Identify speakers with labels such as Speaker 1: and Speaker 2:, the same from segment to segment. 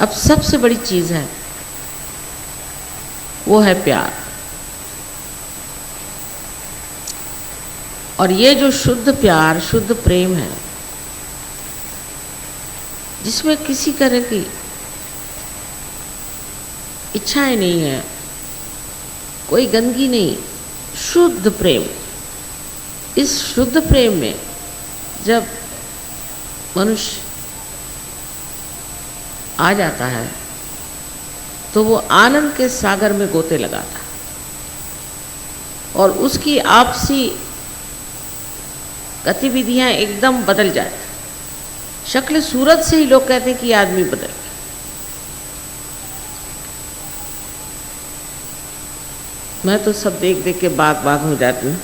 Speaker 1: अब सबसे बड़ी चीज़ है वो है प्यार। और ये जो शुद्ध प्यार, शुद्ध प्रेम है, जिसमें किसी तरह की इच्छाएं नहीं है, कोई गंदगी नहीं, शुद्ध प्रेम। इस शुद्ध प्रेम में जब मनुष्य आ जाता है तो वो आनंद के सागर में गोते लगाता है और उसकी आपसी गतिविधियां एकदम बदल जाती। शक्ल सूरत से ही लोग कहते हैं कि ये आदमी बदल गया। मैं तो सब देख देख के बाग बाग हो जाती हूँ।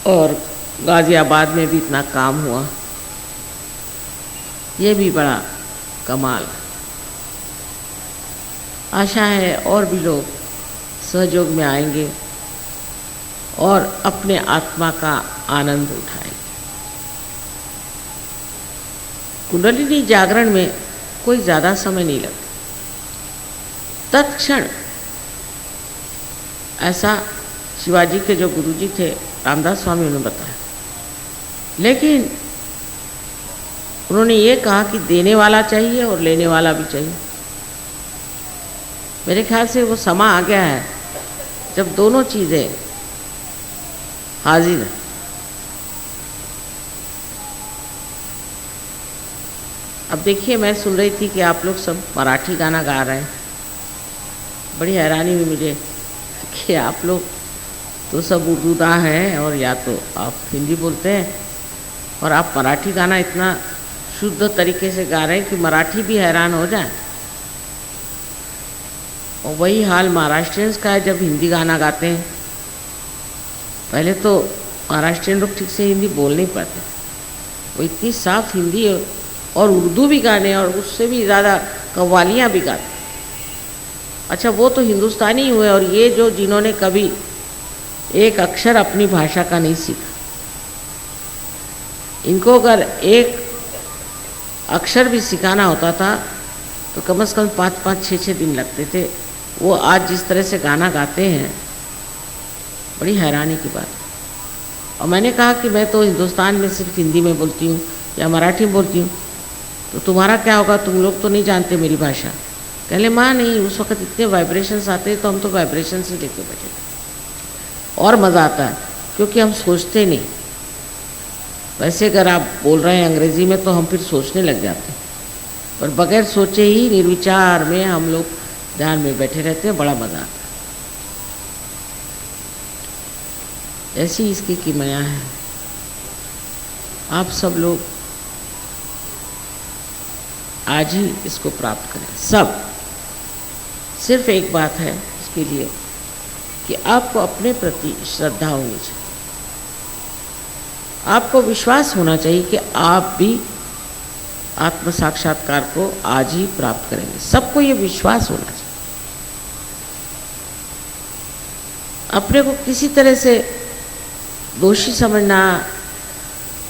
Speaker 1: और गाजियाबाद में भी इतना काम हुआ, ये भी बड़ा कमाल। आशा है और भी लोग सहयोग में आएंगे और अपने आत्मा का आनंद उठाएंगे। कुंडलिनी जागरण में कोई ज़्यादा समय नहीं लगता, तत्क्षण। ऐसा शिवाजी के जो गुरुजी थे रामदास स्वामी, उन्होंने बताया। लेकिन उन्होंने ये कहा कि देने वाला चाहिए और लेने वाला भी चाहिए। मेरे ख्याल से वो समा आ गया है जब दोनों चीज़ें हाजिर हैं। अब देखिए, मैं सुन रही थी कि आप लोग सब मराठी गाना गा रहे हैं। बड़ी हैरानी हुई मुझे कि आप लोग तो सब उर्दूदा हैं और या तो आप हिंदी बोलते हैं और आप मराठी गाना इतना शुद्ध तरीके से गा रहे हैं कि मराठी भी हैरान हो जाए। और वही हाल महाराष्ट्रियंस का है जब हिंदी गाना गाते हैं। पहले तो महाराष्ट्रियन लोग ठीक से हिंदी बोल नहीं पाते, वो इतनी साफ हिंदी और उर्दू भी गाने और उससे भी ज़्यादा कव्वालियाँ भी गाते। अच्छा, वो तो हिंदुस्तानी हुए, और ये जो जिन्होंने कभी एक अक्षर अपनी भाषा का नहीं सीखा, इनको अगर एक अक्षर भी सिखाना होता था तो कम से कम 5-5, 6-6 दिन लगते थे। वो आज जिस तरह से गाना गाते हैं, बड़ी हैरानी की बात। और मैंने कहा कि मैं तो हिंदुस्तान में सिर्फ हिंदी में बोलती हूँ या मराठी में बोलती हूँ, तो तुम्हारा क्या होगा, तुम लोग तो नहीं जानते मेरी भाषा। कहले माँ नहीं, उस वक़्त इतने वाइब्रेशंस आते तो हम तो वाइब्रेशन से लेके बैठे थे। और मज़ा आता है क्योंकि हम सोचते नहीं। वैसे अगर आप बोल रहे हैं अंग्रेज़ी में तो हम फिर सोचने लग जाते हैं, पर बगैर सोचे ही निर्विचार में हम लोग ध्यान में बैठे रहते हैं। बड़ा मज़ा आता है। ऐसी इसकी किमया है। आप सब लोग आज ही इसको प्राप्त करें। सब सिर्फ एक बात है इसके लिए कि आपको अपने प्रति श्रद्धा होनी चाहिए। आपको विश्वास होना चाहिए कि आप भी आत्म साक्षात्कार को आज ही प्राप्त करेंगे। सबको ये विश्वास होना चाहिए। अपने को किसी तरह से दोषी समझना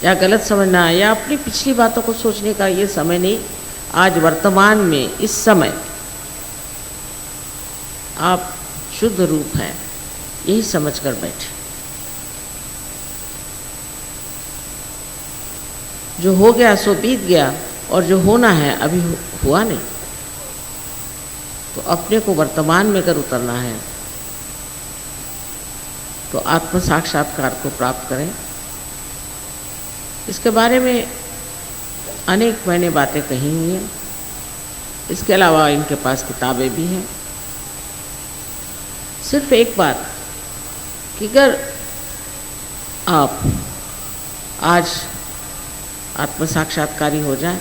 Speaker 1: या गलत समझना या अपनी पिछली बातों को सोचने का ये समय नहीं। आज वर्तमान में इस समय आप शुद्ध रूप हैं, यही समझकर बैठे। जो हो गया सो बीत गया, और जो होना है अभी हुआ नहीं। तो अपने को वर्तमान में अगर उतरना है तो आत्म साक्षात्कार को प्राप्त करें। इसके बारे में अनेक मैंने बातें कही हुई हैं। इसके अलावा इनके पास किताबें भी हैं। सिर्फ एक बात कि अगर आप आज आत्म साक्षात्कारी हो जाए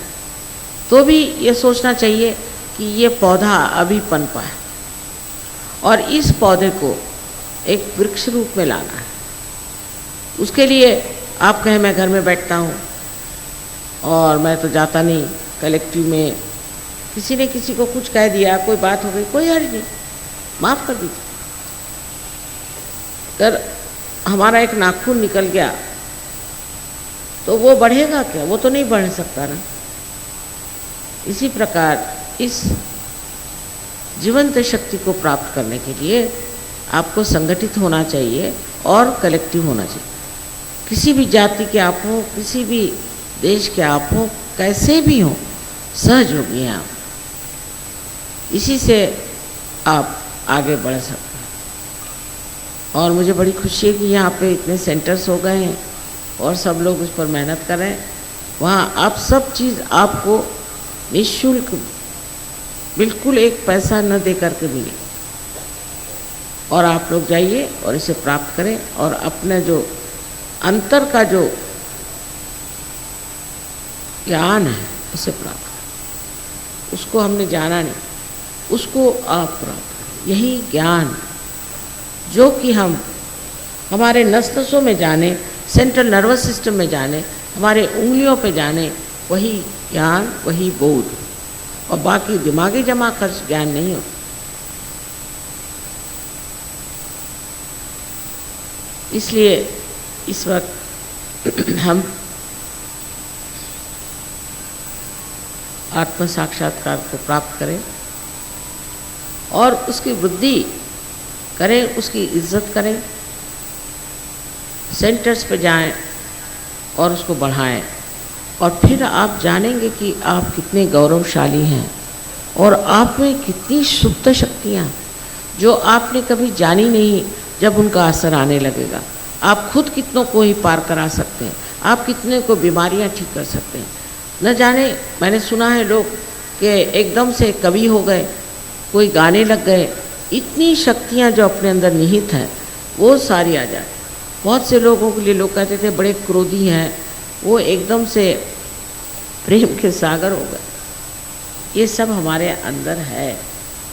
Speaker 1: तो भी ये सोचना चाहिए कि ये पौधा अभी पनपा है और इस पौधे को एक वृक्ष रूप में लाना है। उसके लिए आप कहें मैं घर में बैठता हूँ और मैं तो जाता नहीं कलेक्टिव में, किसी ने किसी को कुछ कह दिया, कोई बात हो गई, कोई हर्ज नहीं, माफ़ कर दीजिए। अगर हमारा एक नाखून निकल गया तो वो बढ़ेगा क्या? वो तो नहीं बढ़ सकता ना। इसी प्रकार इस जीवंत शक्ति को प्राप्त करने के लिए आपको संगठित होना चाहिए और कलेक्टिव होना चाहिए। किसी भी जाति के आप हों, किसी भी देश के आप हों, कैसे भी हों, सहयोगी हैं आप। इसी से आप आगे बढ़ सकते हैं। और मुझे बड़ी खुशी है कि यहाँ पे इतने सेंटर्स हो गए हैं और सब लोग उस पर मेहनत कर रहे हैं। वहाँ आप सब चीज़ आपको निःशुल्क, बिल्कुल एक पैसा न दे करके मिले, और आप लोग जाइए और इसे प्राप्त करें और अपने जो अंतर का जो ज्ञान है उसे प्राप्त करें। उसको हमने जाना नहीं, उसको आप प्राप्त करें। यही ज्ञान जो कि हम हमारे नस नसों में जाने, सेंट्रल नर्वस सिस्टम में जाने, हमारे उंगलियों पे जाने, वही ज्ञान, वही बोध, और बाकी दिमागी जमा खर्च ज्ञान नहीं हो। इसलिए इस वक्त हम आत्म साक्षात्कार को प्राप्त करें और उसकी वृद्धि करें, उसकी इज्जत करें, सेंटर्स पे जाएं और उसको बढ़ाएं, और फिर आप जानेंगे कि आप कितने गौरवशाली हैं और आप में कितनी सुप्त शक्तियाँ जो आपने कभी जानी नहीं, जब उनका असर आने लगेगा। आप खुद कितनों को ही पार करा सकते हैं, आप कितने को बीमारियां ठीक कर सकते हैं। न जाने, मैंने सुना है लोग कि एकदम से कवि हो गए, कोई गाने लग गए, इतनी शक्तियां जो अपने अंदर निहित हैं वो सारी आ जाए। बहुत से लोगों के लिए लोग कहते थे बड़े क्रोधी हैं, वो एकदम से प्रेम के सागर हो गए। ये सब हमारे अंदर है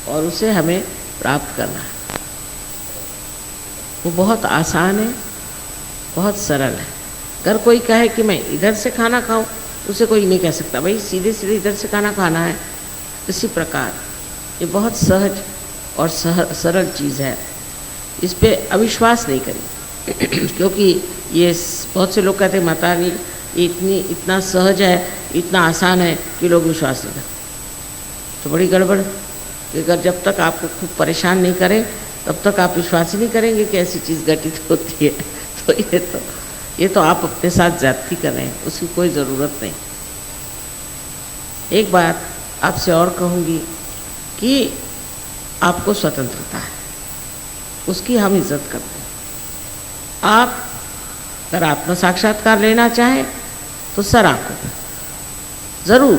Speaker 1: और उसे हमें प्राप्त करना है। वो बहुत आसान है, बहुत सरल है। अगर कोई कहे कि मैं इधर से खाना खाऊं, उसे कोई नहीं कह सकता भाई सीधे सीधे इधर से खाना खाना है। इसी प्रकार ये बहुत सहज और सरल चीज़ है, इस पे अविश्वास नहीं करिए क्योंकि ये बहुत से लोग कहते हैं माता रानी ये इतना सहज है, इतना आसान है कि लोग विश्वास नहीं करते। तो बड़ी गड़बड़। अगर जब तक आपको खूब परेशान नहीं करें तब तक आप विश्वास ही नहीं करेंगे कि ऐसी चीज़ घटित होती है। तो ये तो आप अपने साथ ज्यादती कर रहे हैं, उसकी कोई ज़रूरत नहीं। एक बात आपसे और कहूँगी कि आपको स्वतंत्रता है, उसकी हम इज्जत करते हैं। आप अगर आत्म साक्षात्कार लेना चाहें तो सर आंखों पर ज़रूर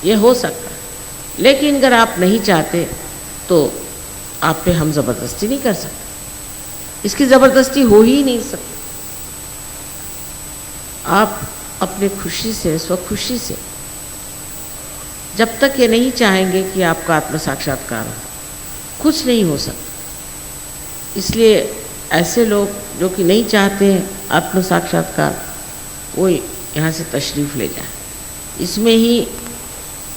Speaker 1: ये हो सकता है, लेकिन अगर आप नहीं चाहते तो आप पे हम ज़बरदस्ती नहीं कर सकते। इसकी ज़बरदस्ती हो ही नहीं सकती। आप अपने खुशी से, स्वखुशी से, जब तक ये नहीं चाहेंगे कि आपका आत्म साक्षात्कार हो, कुछ नहीं हो सकता। इसलिए ऐसे लोग जो कि नहीं चाहते हैं आत्म साक्षात्कार, वो यहाँ से तशरीफ़ ले जाएं। इसमें ही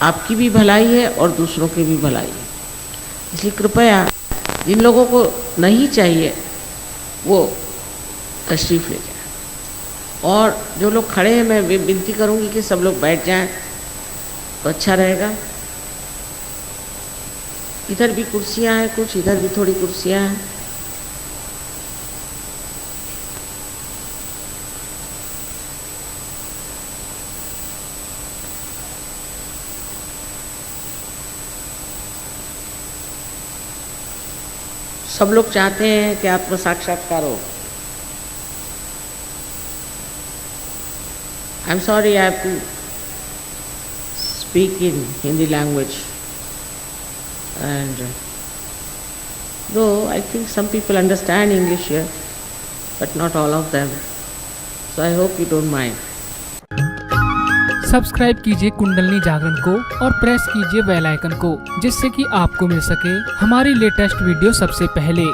Speaker 1: आपकी भी भलाई है और दूसरों की भी भलाई है। इसलिए कृपया जिन लोगों को नहीं चाहिए वो तशरीफ़ ले जाएं। और जो लोग खड़े हैं, मैं विनती करूँगी कि सब लोग बैठ जाएं तो अच्छा रहेगा। इधर भी कुर्सियाँ हैं कुछ, इधर भी थोड़ी कुर्सियाँ हैं। सब लोग चाहते हैं कि आत्म साक्षात्कार हो। I'm sorry I have to speak in Hindi language, and though I think some people understand English here, but not all of them. So I hope you don't mind.
Speaker 2: Subscribe कीजिए कुंडलनी जागरण को और प्रेस कीजिए bell icon को, जिससे कि आपको मिल सके हमारी लेटेस्ट वीडियो सबसे पहले।